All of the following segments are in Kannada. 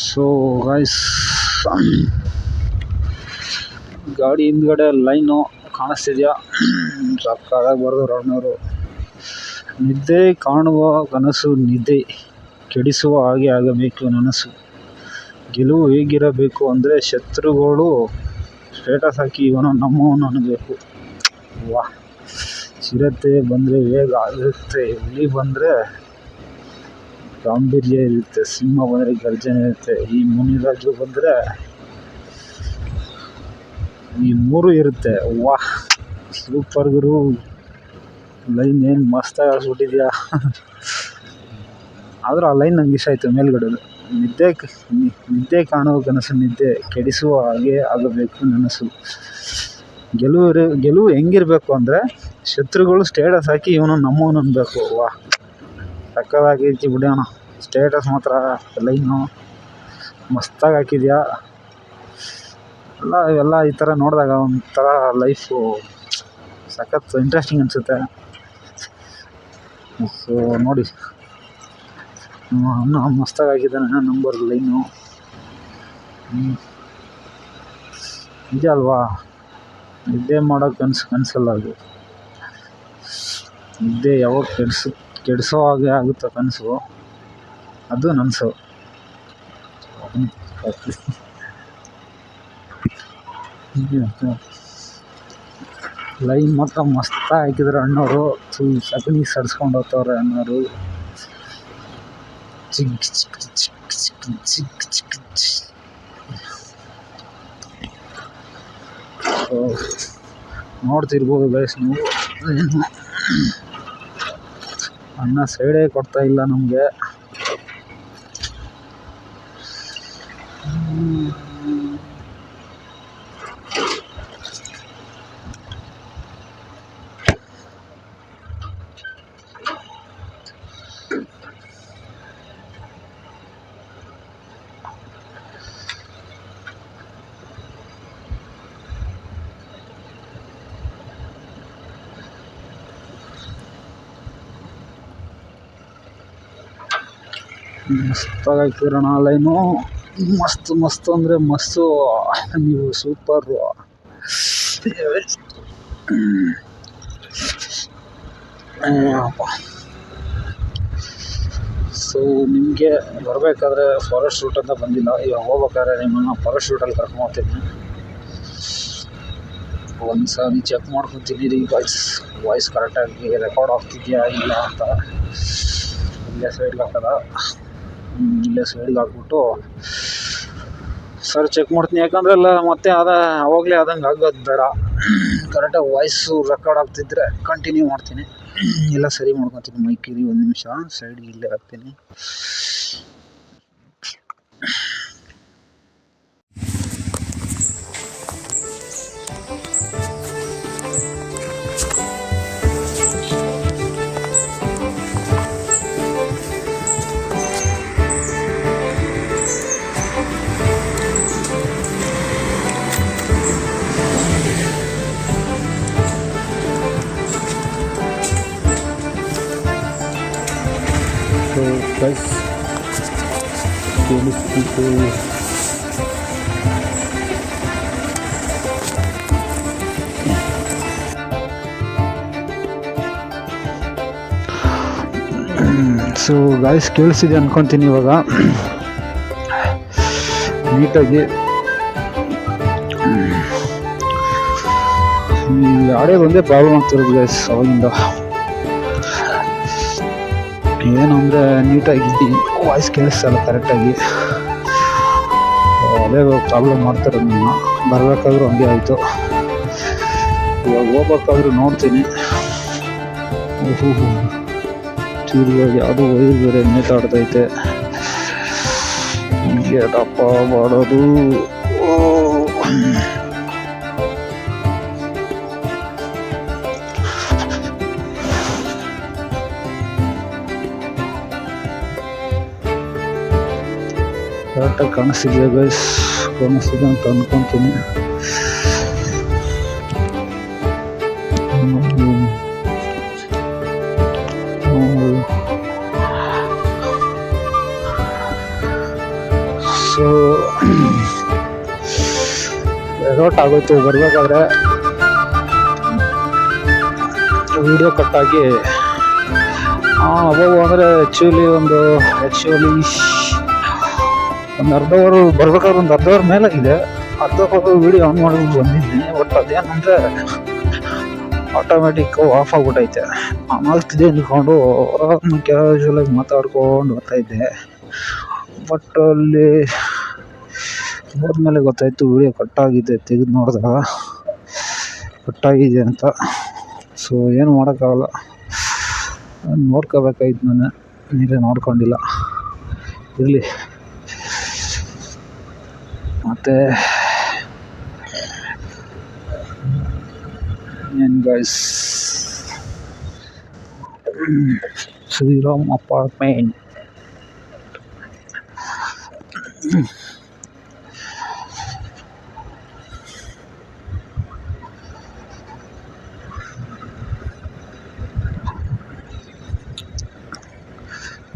ಸೊ ಗೈಸ್, ಗಾಡಿ ಹಿಂದ್ಗಡೆ ಲೈನು ಕಾಣಿಸ್ತಿದ್ಯಾ? ಸಕ್ಕತ್ತಾಗಿ ಬರೆದು ರನ್ನರು. ನಿದ್ದೆ ಕಾಣುವ ಕನಸು ನಿದ್ದೆ ಕೆಡಿಸುವ ಹಾಗೆ ಆಗಬೇಕು ನನಸು. ಗೆಲುವು ಹೇಗಿರಬೇಕು ಅಂದರೆ ಶತ್ರುಗಳು ಸ್ಟೇಟಸ್ ಹಾಕಿ ಇವನು ನಮ್ಮವನು ಅನ್ನಬೇಕು. ವಾಹ್! ಚಿರತೆ ಬಂದರೆ ವೇಗ ಇರುತ್ತೆ, ಹುಲಿ ಬಂದರೆ ಗಾಂಭೀರ್ಯ ಇರುತ್ತೆ, ಸಿಂಹ ಬಂದರೆ ಗರ್ಜನೆ ಇರುತ್ತೆ, ಈ ಮುನಿರಾಜು ಬಂದರೆ ಈ ಮೂರು ಇರುತ್ತೆ. ವಾಹ್! ಸೂಪರ್ ಗುರು. ಲೈನ್ ಏನು ಮಸ್ತಾಗಿ ಹಾಕ್ಸ್ಬಿಟ್ಟಿದ್ಯಾ. ಆದರೂ ಆ ಲೈನ್ ನಂಗೆ ಇಷ್ಟ ಆಯಿತು ಮೇಲ್ಗಡೆದು. ನಿದ್ದೆ ಕಾಣುವ ಕನಸು ನಿದ್ದೆ ಕೆಡಿಸುವ ಹಾಗೆ ಆಗಬೇಕು ನನಸು. ಗೆಲುವು ಹೆಂಗಿರಬೇಕು ಅಂದರೆ ಶತ್ರುಗಳು ಸ್ಟೇಟಸ್ ಹಾಕಿ ಇವನು ನಮ್ಮವನು ಅನ್ಬೇಕು. ವಾಹ್! ಸಕ್ಕತ್ತಾಗೈತಿ ಬಿಡೋಣ. ಸ್ಟೇಟಸ್ ಮಾತ್ರ ಲೈನು ಮಸ್ತಾಗಿ ಹಾಕಿದ್ಯಾ. ಇವೆಲ್ಲ ಈ ಥರ ನೋಡಿದಾಗ ಒಂಥರ ಲೈಫು ಸಖತ್ ಇಂಟ್ರೆಸ್ಟಿಂಗ್ ಅನಿಸುತ್ತೆ. ಸೊ ನೋಡಿ, ಮಸ್ತಾಗಿ ಹಾಕಿದ್ದಾನೆ ನಂಬರ್ ಲೈನು. ನಿಜ ಅಲ್ವಾ? ನಿದ್ದೆ ಮಾಡೋ ಕನಸಲ್ಲ ಅದು. ನಿದ್ದೆ ಯಾವಾಗ ಕೆಡಿಸೋ ಹಾಗೆ ಆಗುತ್ತೋ ಕನಸು, ಅದು ನನಸು. ಲೈನ್ ಮಾತ್ರ ಮಸ್ತಾಗಿ ಹಾಕಿದ್ರೆ ಅಣ್ಣವರು. ಸಗಣಿ ಸಡ್ಸ್ಕೊಂಡು ಹೋಗ್ತವ್ರೆ ಅಣ್ಣವರು. ಚಿಕ್ ಚಿಕ್ ಚಿಕ್ ಚಿಕ್ ಚಿಕ್ ಚಿಕ್ ಚಿಕ್. ನೋಡ್ತಿರ್ಬೋದು ಗೈಸ್ ನೀವು. ಅಣ್ಣ ಸೈಡೇ ಕೊಡ್ತಾ ಇಲ್ಲ ನಮಗೆ. ಮಸ್ತಾಗಿ ಹಾಕಿರೋಣ ಲೈನು. ಮಸ್ತ್ ಅಂದರೆ ಮಸ್ತು. ನೀವು ಸೂಪರು. ಸೊ ನಿಮಗೆ ಬರಬೇಕಾದ್ರೆ ಫಾರೆಸ್ಟ್ ರೂಟ್ ಅಂತ ಬಂದಿಲ್ಲ. ಇವಾಗ ಹೋಗ್ಬೇಕಾದ್ರೆ ನಿಮ್ಮನ್ನು ಫಾರೆಸ್ಟ್ ರೂಟಲ್ಲಿ ಕರ್ಕೊಂಡ್ಬರ್ತೀನಿ. ಒಂದು ಸಾರಿ ಚೆಕ್ ಮಾಡ್ಕೊತೀನಿ ರೀ ವಾಯ್ಸ್ ಕರೆಕ್ಟಾಗಿ ರೆಕಾರ್ಡ್ ಆಗ್ತಿದೆಯಾ ಇಲ್ಲ ಅಂತ. ಇಲ್ಲೇ ಸೈಡ್ಗೆ ಹಾಕ್ಬಿಟ್ಟು ಸರ್ ಚೆಕ್ ಮಾಡ್ತೀನಿ. ಯಾಕಂದರೆ ಮತ್ತೆ ಅವಾಗಲೇ ಆದಂಗೆ ಆಗೋದು ಬೇಡ. ಕರೆಕ್ಟಾಗಿ ವಾಯ್ಸು ರೆಕಾರ್ಡ್ ಆಗ್ತಿದ್ರೆ ಕಂಟಿನ್ಯೂ ಮಾಡ್ತೀನಿ, ಎಲ್ಲ ಸರಿ ಮಾಡ್ಕೊತೀನಿ. ಮೈಕಿರಿ ಒಂದು ನಿಮಿಷ ಸೈಡ್ಗೆ ಇಲ್ಲೇ ಹಾಕ್ತೀನಿ. ಸೊ ಗೈಸ್, ಕೇಳಿಸ್ತಿತ್ತು. ಸೊ ಗೈಸ್ ಕೇಳಿಸ್ತಿದೆ ಅನ್ಕೊತೀನಿ. ಇವಾಗ ನೀಟಾಗಿ ಆಡಿಯೋ ಒಂದೇ ಪ್ರಾಬ್ಲಮ್ ಆಗ್ತಿರೋದು ಗೈಸ್ ಅವಾಗಿಂದ. ಏನು ಅಂದರೆ ನೀಟಾಗಿ ವಾಯ್ಸ್ ಕೇಳಿಸ್ತಲ್ಲ ಕರೆಕ್ಟಾಗಿ. ಅದೇ ಪ್ರಾಬ್ಲಮ್ ಮಾಡ್ತಿರೋದು. ನನ್ನ ಬರಬೇಕಾದ್ರೂ ಹಂಗೆ ಆಯಿತು. ಇವಾಗ ಹೋಗ್ಬೇಕಾದ್ರೂ ನೋಡ್ತೀನಿ. ಚೂರಿಯಾಗಿ ಅದು ವೈರ್ ಬೇರೆ ನೇತಾಡ್ತೈತೆ. ಏನಪ್ಪ ಮಾಡೋದು? ಕರೆಕ್ಟಾಗಿ ಕಾಣಿಸ್ತಿದೆ ಗೈಸ್, ಕಾಣಿಸ್ತಿದೆ ಅಂತ ಅಂದ್ಕೊತೀನಿ. ಸೊ ರೆಸಾರ್ಟ್ ಆಗೋಯ್ತು. ಬರಬೇಕಾದ್ರೆ ವಿಡಿಯೋ ಕಟ್ಟಾಗಿ ಅವಾಗ ಅಂದರೆ ಆ್ಯಕ್ಚುಲಿ ಒಂದು ಅರ್ಧ ಅವರ್ ಬರ್ಬೇಕಾದ್ರೆ ಒಂದು ಅರ್ಧ ಅವರ್ ಮೇಲೆ ಇದೆ. ಅರ್ಧ ಅವರ್ ವೀಡಿಯೋ ಆನ್ ಮಾಡ್ಬಿಟ್ಟು ಬಂದಿದ್ದೀನಿ. ಬಟ್ ಅದೇನಂದರೆ ಆಟೋಮೆಟಿಕ್ ಆಫ್ ಆಗ್ಬಿಟ್ಟೈತೆ. ಆನ್ ಆಗ್ತಿದೆ ಅಂದ್ಕೊಂಡು ಕ್ಯಾಶುವಲಾಗಿ ಮಾತಾಡ್ಕೊಂಡು ಬರ್ತಾಯಿದ್ದೆ. ಬಟ್ ಅಲ್ಲಿ ಹೋದ್ಮೇಲೆ ಗೊತ್ತಾಯಿತು ವೀಡಿಯೋ ಕಟ್ಟಾಗಿದೆ. ತೆಗೆದು ನೋಡಿದಾಗ ಕಟ್ಟಾಗಿದೆ ಅಂತ. ಸೊ ಏನು ಮಾಡೋಕ್ಕಾಗಲ್ಲ, ನೋಡ್ಕೋಬೇಕಾಯ್ತು. ನಾನು ನೀರೇ ನೋಡ್ಕೊಂಡಿಲ್ಲ. ಇರಲಿ. ಮತ್ತು ಏನು ಗೈಸ್, ಶ್ರೀರಾಮ್ ಅಪಾರ್ಟ್ಮೆಂಟ್.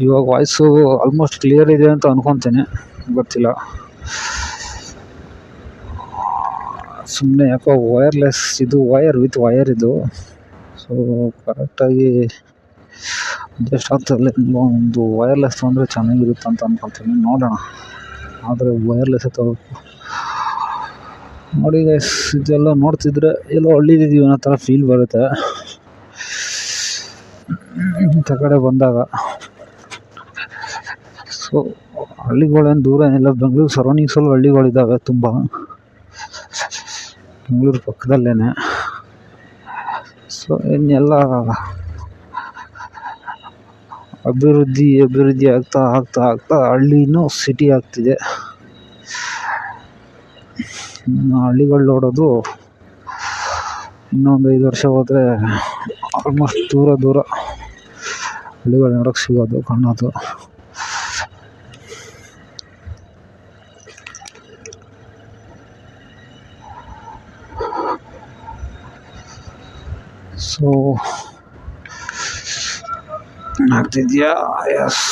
ಇವಾಗ ವಾಯ್ಸು ಆಲ್ಮೋಸ್ಟ್ ಕ್ಲಿಯರ್ ಇದೆ ಅಂತ ಅನ್ಕೊತೀನಿ, ಗೊತ್ತಿಲ್ಲ. ಸುಮ್ಮನೆ ಯಾಕೋ ವೈರ್ಲೆಸ್ ಇದು ವೈರ್ ವಿತ್ ವೈರ್ ಇದು. ಸೊ ಕರೆಕ್ಟಾಗಿ ಅಡ್ಜಸ್ಟ್ ಆಗ್ತದೆ. ಒಂದು ವೈರ್ಲೆಸ್ ತೊಗೊಂಡ್ರೆ ಚೆನ್ನಾಗಿರುತ್ತೆ ಅಂತ ಅನ್ಕೊಳ್ತೀನಿ. ನೋಡೋಣ. ಆದರೆ ವೈರ್ಲೆಸ್ಸೇ ತಗೋಬೇಕು. ನೋಡಿ ಗೈಸ್, ಇದೆಲ್ಲ ನೋಡ್ತಿದ್ರೆ ಎಲ್ಲೋ ಹಳ್ಳಿದಿದ್ದೀವಿ ಅನ್ನೋ ಥರ ಫೀಲ್ ಬರುತ್ತೆ ಇಂಥ ಕಡೆ ಬಂದಾಗ. ಸೊ ಹಳ್ಳಿಗಳೇನು ದೂರ ಏನಿಲ್ಲ. ಬೆಂಗಳೂರು ಸರೌಂಡಿಂಗ್ಸಲ್ಲೂ ಹಳ್ಳಿಗಳಿದ್ದಾವೆ ತುಂಬ. ಬೆಂಗಳೂರು ಪಕ್ಕದಲ್ಲೇ. ಸೊ ಇನ್ನೆಲ್ಲ ಅಭಿವೃದ್ಧಿ ಆಗ್ತಾ ಹಳ್ಳಿನೂ ಸಿಟಿ ಆಗ್ತಿದೆ. ಹಳ್ಳಿಗಳು ನೋಡೋದು ಇನ್ನೊಂದು 5 ವರ್ಷ ಹೋದರೆ ಆಲ್ಮೋಸ್ಟ್ ದೂರ ಹಳ್ಳಿಗಳು ನೋಡೋಕ್ಕೆ ಸಿಗೋದು, ಕಾಣೋದು. ಸೊ ಆಗ್ತಿದ್ಯಾ? ಎಸ್,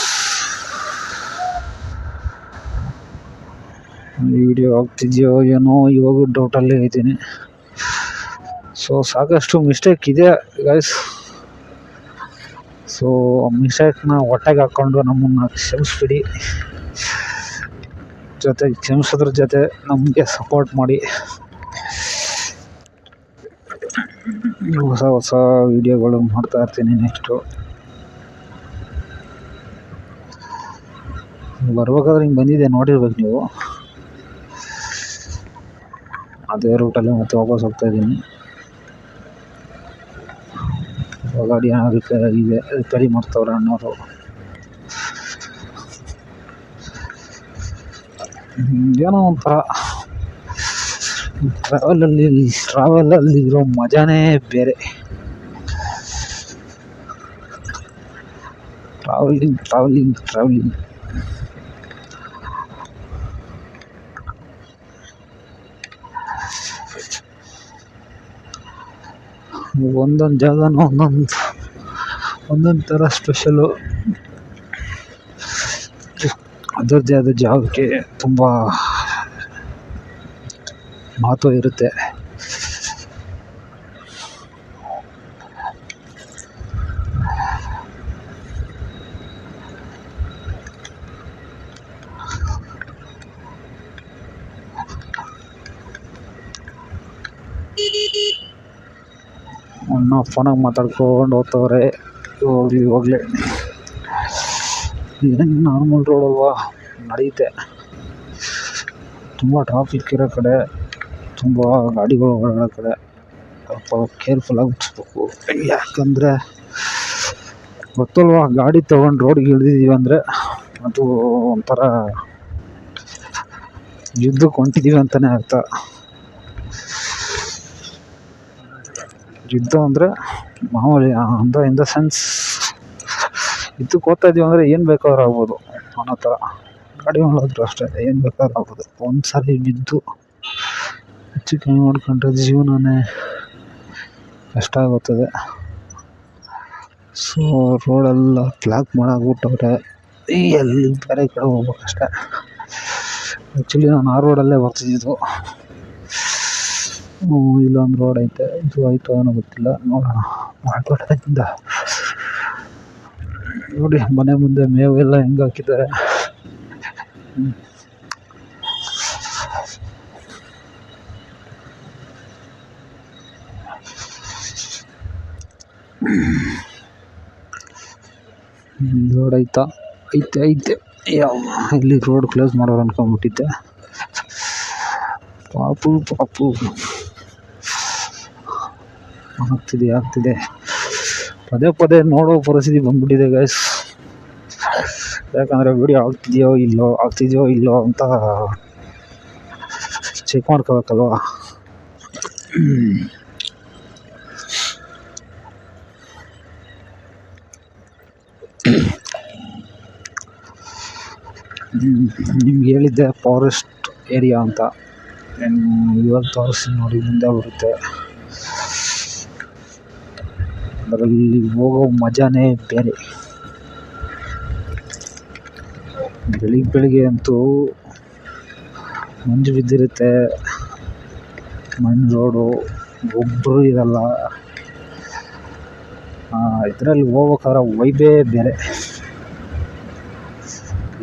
ವಿಡಿಯೋ ಆಗ್ತಿದೆಯೋ ಏನೋ ಇವಾಗ ಡೌಟಲ್ಲೇ ಇದ್ದೀನಿ. ಸೊ ಸಾಕಷ್ಟು ಮಿಸ್ಟೇಕ್ ಇದೆ ಗೈಸ್. ಸೊ ಮಿಸ್ಟೇಕ್ನ ಹೊಟ್ಟೆಗೆ ಹಾಕ್ಕೊಂಡು ನಮ್ಮನ್ನು ಕ್ಷಮಿಸ್ಬಿಡಿ. ಜೊತೆಗೆ ಕ್ಷಮಿಸೋದ್ರ ಜೊತೆ ನಮಗೆ ಸಪೋರ್ಟ್ ಮಾಡಿ. ಹೊಸ ವಿಡಿಯೋಗಳು ಮಾಡ್ತಾ ಇರ್ತೀನಿ. ನೆಕ್ಸ್ಟು ಬರ್ಬೇಕಾದ್ರೆ ಹಿಂಗೆ ಬಂದಿದೆ, ನೋಡಿರ್ಬೇಕು ನೀವು. ಅದೇ ರೂಟಲ್ಲೇ ಮತ್ತೆ ವಾಪಸ್ ಹೋಗ್ತಾ ಇದ್ದೀನಿ. ಗಾಡಿ ಇದೆ, ರಿಪೇರಿ ಮಾಡ್ತವ್ರೆ ಅಣ್ಣವರು. ಏನೋ ಒಂಥರ ಟ್ರಾವೆಲಲ್ಲಿ ಇರೋ ಮಜಾನೇ ಬೇರೆ. ಟ್ರಾವೆಲಿಂಗ್ ಒಂದೊಂದು ಜಾಗನೂ ಒಂದೊಂದು ಥರ ಸ್ಪೆಷಲು. ಅದರದ್ದೇ ಆದ ಜಾಗಕ್ಕೆ ತುಂಬ ಮಹತ್ವ ಇರುತ್ತೆ. ಫೋನಾಗಿ ಮಾತಾಡ್ಕೊಂಡು ಹೋಗ್ತವ್ರೆ. ಇವಾಗಲೇ ಏನು ನಾರ್ಮಲ್ ರೋಡ್ ಅಲ್ವಾ, ನಡೆಯುತ್ತೆ. ತುಂಬ ಟ್ರಾಫಿಕ್ ಇರೋ ಕಡೆ, ತುಂಬ ಗಾಡಿಗಳು ಓಡಾಡೋ ಕಡೆ ಸ್ವಲ್ಪ ಕೇರ್ಫುಲ್ಲಾಗಿ ಬಿಡಿಸ್ಬೇಕು. ಯಾಕಂದರೆ ಗೊತ್ತಲ್ವಾ, ಗಾಡಿ ತೊಗೊಂಡು ರೋಡಿಗೆ ಇಳಿದಿದ್ದೀವಿ ಅಂದರೆ ಅದು ಒಂಥರ ಯುದ್ಧಕ್ಕೆ ಹೊಂಟಿದ್ದೀವಿ ಅಂತಲೇ ಅರ್ಥ. ಯುದ್ಧ ಅಂದರೆ ಮಾಮೂಲಿ ಅಂದರೆ ಇನ್ ದ ಸೆನ್ಸ್ ಯುದ್ಧಕ್ಕೆ ಹೋಗ್ತಾ ಇದ್ದೀವಿ ಅಂದರೆ ಏನು ಬೇಕಾದ್ರೂ ಆಗ್ಬೋದು ಅನ್ನೋ ಥರ. ಗಾಡಿ ಮಾಡೋದ್ರು ಅಷ್ಟೇ, ಏನು ಬೇಕಾದ್ರೂ ಆಗ್ಬೋದು. ಒಂದು ಸಾರಿ ಬಿದ್ದು ಹೆಚ್ಚು ಕಮ್ಮಿ ಮಾಡ್ಕೊಂಡ್ರೆ ಜೀವನನೇ ಕಷ್ಟ ಆಗುತ್ತದೆ. ಸೊ ರೋಡೆಲ್ಲ ಬ್ಲಾಕ್ ಮಾಡಾಕ್ಬಿಟ್ಟವ್ರೆ. ಎಲ್ಲಿ ಬೇರೆ ಕಡೆ ಹೋಗ್ಬೇಕಷ್ಟೆ. ಆ್ಯಕ್ಚುಲಿ ನಾನು ಆ ರೋಡಲ್ಲೇ ಬರ್ತಿದ್ದು. ಇಲ್ಲೊಂದು ರೋಡ್ ಐತೆ, ಇದು ಆಯಿತು ಅನ್ನೋ ಗೊತ್ತಿಲ್ಲ, ನೋಡೋಣ. ಮಾಡ್ಕೊಟ್ಟಿಂದ ನೋಡಿ ಮನೆ ಮುಂದೆ ಮೇವೆಲ್ಲ ಹೆಂಗೆ ಹಾಕಿದ್ದಾರೆ. ರೋಡ್ ಐತೆ ಇಲ್ಲಿ ರೋಡ್ ಕ್ಲೋಸ್ ಮಾಡೋರು ಅನ್ಕೊಂಡ್ಬಿಟ್ಟಿದ್ದೆ. ಪಾಪು ಆಗ್ತಿದೆ ಪದೇ ನೋಡೋ ಪರಿಸ್ಥಿತಿ ಬಂದ್ಬಿಟ್ಟಿದೆ ಗೈಸ್. ಯಾಕಂದರೆ ವಿಡಿಯೋ ಆಗ್ತಿದೆಯೋ ಇಲ್ಲೋ ಅಂತ ಚೆಕ್ ಮಾಡ್ಕೋಬೇಕಲ್ವ. ನಿಮ್ಗೆ ಹೇಳಿದ್ದೆ ಫಾರೆಸ್ಟ್ ಏರಿಯಾ ಅಂತ, ಇವಾಗ ತೋರಿಸಿ ನೋಡಿ, ಮುಂದೆ ಬರುತ್ತೆ. ಅದರಲ್ಲಿ ಹೋಗೋ ಮಜಾನೇ ಬೇರೆ. ಬೆಳಿಗ್ಗೆ ಅಂತೂ ಮಂಜು ಬಿದ್ದಿರುತ್ತೆ, ಮಣ್ಣು ರೋಡು, ಒಬ್ಬರು ಇರಲ್ಲ. ಇದರಲ್ಲಿ ಹೋಗ್ಬೇಕಾದ್ರೆ ವೈಬೇ ಬೇರೆ.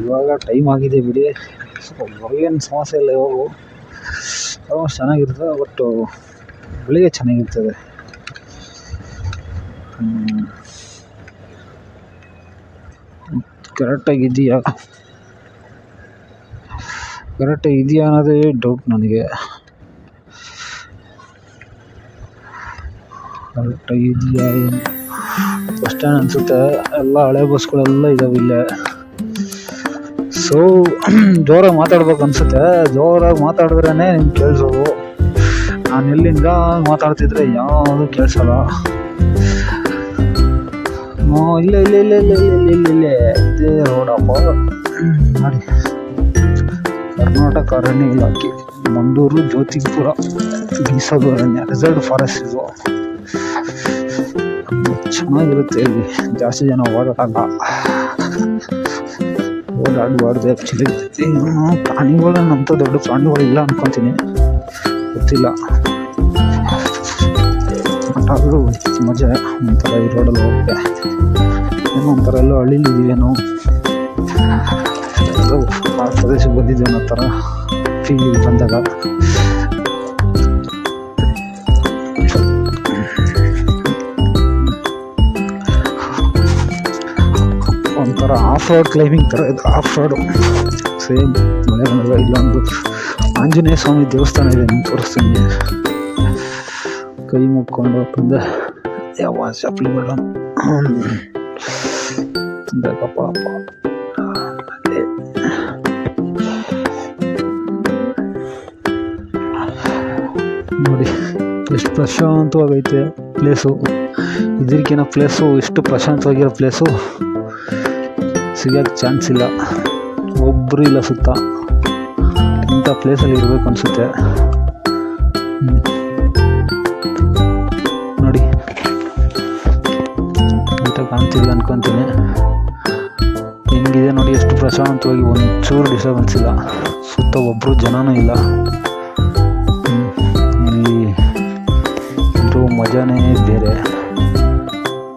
ಇವಾಗ ಟೈಮ್ ಆಗಿದೆ ಬಿಡಿ, ಏನು ಸಮಸ್ಯೆ ಇಲ್ಲ, ಹೋಗು ಆಲ್ಮೋಸ್ಟ್ ಚೆನ್ನಾಗಿರ್ತದೆ. ಬಟ್ ಬೆಳಿಗ್ಗೆ ಚೆನ್ನಾಗಿರ್ತದೆ. ಕರೆಕ್ಟಾಗಿ ಇದೆಯಾ ಅನ್ನೋದೇ ಡೌಟ್ ನನಗೆ. ಕರೆಕ್ಟಾಗಿ ಇದೆಯಾ ಬಸ್ ಸ್ಟ್ಯಾಂಡ್ ಅನಿಸುತ್ತೆ. ಎಲ್ಲ ಹಳೆ ಬಸ್ಗಳೆಲ್ಲ ಇದಾವೆ ಇಲ್ಲೇ. ಸೊ ಜೋರಾಗಿ ಮಾತಾಡ್ಬೇಕು ಅನ್ಸುತ್ತೆ. ಜೋರಾಗಿ ಮಾತಾಡಿದ್ರೇ ನಿಮ್ಗೆ ಕೇಳಿಸೋದು. ನಾನು ಎಲ್ಲಿಂದ ಮಾತಾಡ್ತಿದ್ರೆ ಯಾವುದು ಕೇಳಿಸಲ್ಲ. ಇಲ್ಲ ಇದೇ ರೋಡಪ್ಪ. ನೋಡಿ, ಕರ್ನಾಟಕ ಅರಣ್ಯ ಇಲಾಖೆ, ಮಂದೂರು, ಜ್ಯೋತಿಪುರ, ಮೀಸಲು ಅರಣ್ಯ, ರಿಸರ್ವ್ಡ್ ಫಾರೆಸ್ಟ್. ಇದು ಚೆನ್ನಾಗಿರುತ್ತೆ. ಇಲ್ಲಿ ಜಾಸ್ತಿ ಜನ ಓಡಾಡಬಾರ್ದು ಆ್ಯಕ್ಚುಲಿ. ಪ್ರಾಣಿಗಳನ್ನಂತ ದೊಡ್ಡ ಪ್ರಾಣಿಗಳು ಇಲ್ಲ ಅನ್ಕೊತೀನಿ, ಗೊತ್ತಿಲ್ಲ. ಬಟ್ ಆದರೂ ಮಜಾ ಒಂಥರ ಈ ರೋಡಲ್ಲಿ ಹೋಗುತ್ತೆ. ಏನೋ ಒಂಥರ ಎಲ್ಲೋ ಹಳ್ಳಿಲಿದ್ದೀವಿ ನಾವು, ಆ ಪ್ರದೇಶಕ್ಕೆ ಬಂದಿದ್ದೀವಿ ಅನ್ನೋ ಥರ ಫೀಲ್ ಬಂದಾಗ. ಒಂಥರ ಆಫ್ ರೋಡ್ ಕ್ಲೈಂಬಿಂಗ್ ಥರ ಇದು. ಆಫ್ ರೋಡು ಸೇಮ್ ಮಳೆಗಾಲದ. ಇಲ್ಲೊಂದು ಆಂಜನೇಯ ಸ್ವಾಮಿ ದೇವಸ್ಥಾನ ಇದೆ, ನಿಮ್ಗೆ ತೋರಿಸ್ತೀನಿ. ಕೈ ಮುಕ್ಕೊಂಡು ಬಂದೆ ಯಾವ ಚಪ್ಪಲಿಗಳ ಬೇಕಪ್ಪ. ನೋಡಿ ಎಷ್ಟು ಪ್ರಶಾಂತವಾಗೈತೆ ಪ್ಲೇಸು. ಇದಕ್ಕಿಂತ ಪ್ಲೇಸು, ಇಷ್ಟು ಪ್ರಶಾಂತವಾಗಿರೋ ಪ್ಲೇಸು ಸಿಗೋಕ್ಕೆ ಚಾನ್ಸ್ ಇಲ್ಲ. ಒಬ್ಬರು ಇಲ್ಲ ಸುತ್ತ. ಇಂಥ ಪ್ಲೇಸಲ್ಲಿ ಇರಬೇಕು ಅನಿಸುತ್ತೆ. ನೋಡಿ ನೀಟಾಗಿ ಕಾಣ್ತಿದೆ ಅನ್ಕೊತೀನಿ. ಹೆಂಗಿದೆ ನೋಡಿ, ಎಷ್ಟು ಪ್ರಶಾಂತವಾಗಿ, ಒಂಚೂರು ಡಿಸ್ಟರ್ಬೆನ್ಸ್ ಇಲ್ಲ. ಸುತ್ತ ಒಬ್ಬರು ಜನನೂ ಇಲ್ಲ. ಇಲ್ಲಿ ಇರೋ ಮಜಾನೇ ಬೇರೆ.